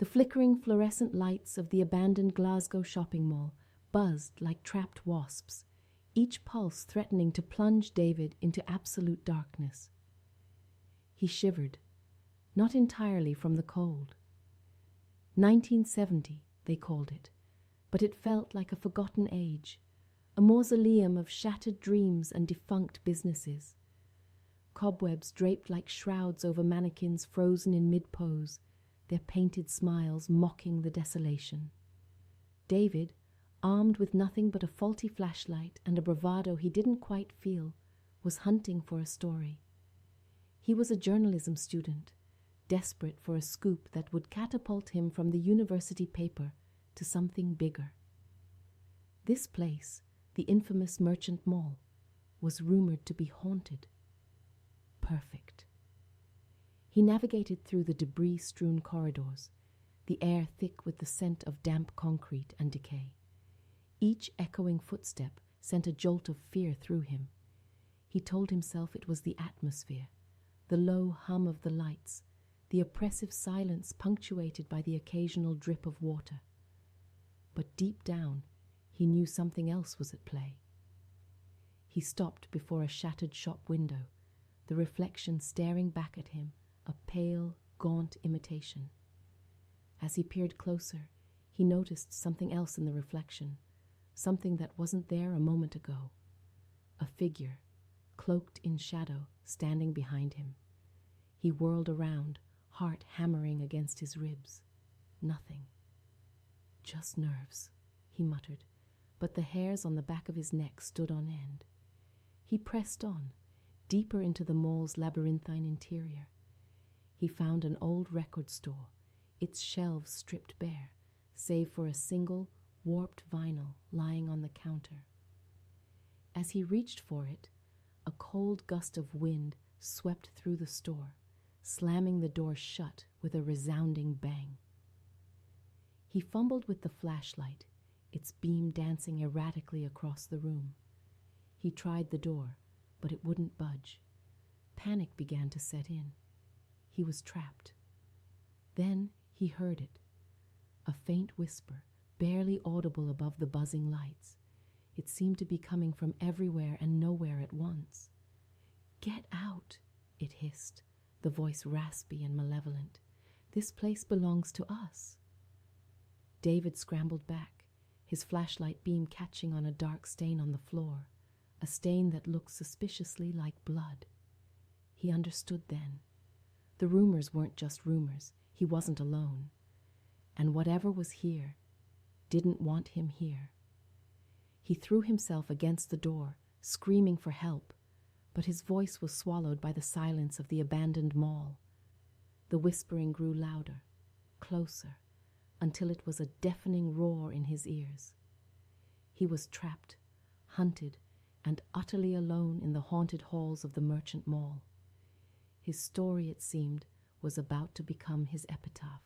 The flickering fluorescent lights of the abandoned Glasgow shopping mall buzzed like trapped wasps, each pulse threatening to plunge David into absolute darkness. He shivered, not entirely from the cold. 1970, they called it, but it felt like a forgotten age, a mausoleum of shattered dreams and defunct businesses. Cobwebs draped like shrouds over mannequins frozen in mid-pose, their painted smiles mocking the desolation. David, armed with nothing but a faulty flashlight and a bravado he didn't quite feel, was hunting for a story. He was a journalism student, desperate for a scoop that would catapult him from the university paper to something bigger. This place, the infamous Merchant Mall, was rumored to be haunted. Perfect. He navigated through the debris-strewn corridors, the air thick with the scent of damp concrete and decay. Each echoing footstep sent a jolt of fear through him. He told himself it was the atmosphere, the low hum of the lights, the oppressive silence punctuated by the occasional drip of water. But deep down, he knew something else was at play. He stopped before a shattered shop window, the reflection staring back at him, a pale, gaunt imitation. As he peered closer, he noticed something else in the reflection, something that wasn't there a moment ago. A figure, cloaked in shadow, standing behind him. He whirled around, heart hammering against his ribs. Nothing. Just nerves, he muttered, but the hairs on the back of his neck stood on end. He pressed on, deeper into the mall's labyrinthine interior. He found an old record store, its shelves stripped bare, save for a single, warped vinyl lying on the counter. As he reached for it, a cold gust of wind swept through the store, slamming the door shut with a resounding bang. He fumbled with the flashlight, its beam dancing erratically across the room. He tried the door, but it wouldn't budge. Panic began to set in. He was trapped. Then he heard it, a faint whisper, barely audible above the buzzing lights. It seemed to be coming from everywhere and nowhere at once. "Get out," it hissed, the voice raspy and malevolent. "This place belongs to us." David scrambled back, his flashlight beam catching on a dark stain on the floor, a stain that looked suspiciously like blood. He understood then. The rumors weren't just rumors. He wasn't alone. And whatever was here didn't want him here. He threw himself against the door, screaming for help, but his voice was swallowed by the silence of the abandoned mall. The whispering grew louder, closer, until it was a deafening roar in his ears. He was trapped, hunted, and utterly alone in the haunted halls of the Merchant Mall. His story, it seemed, was about to become his epitaph.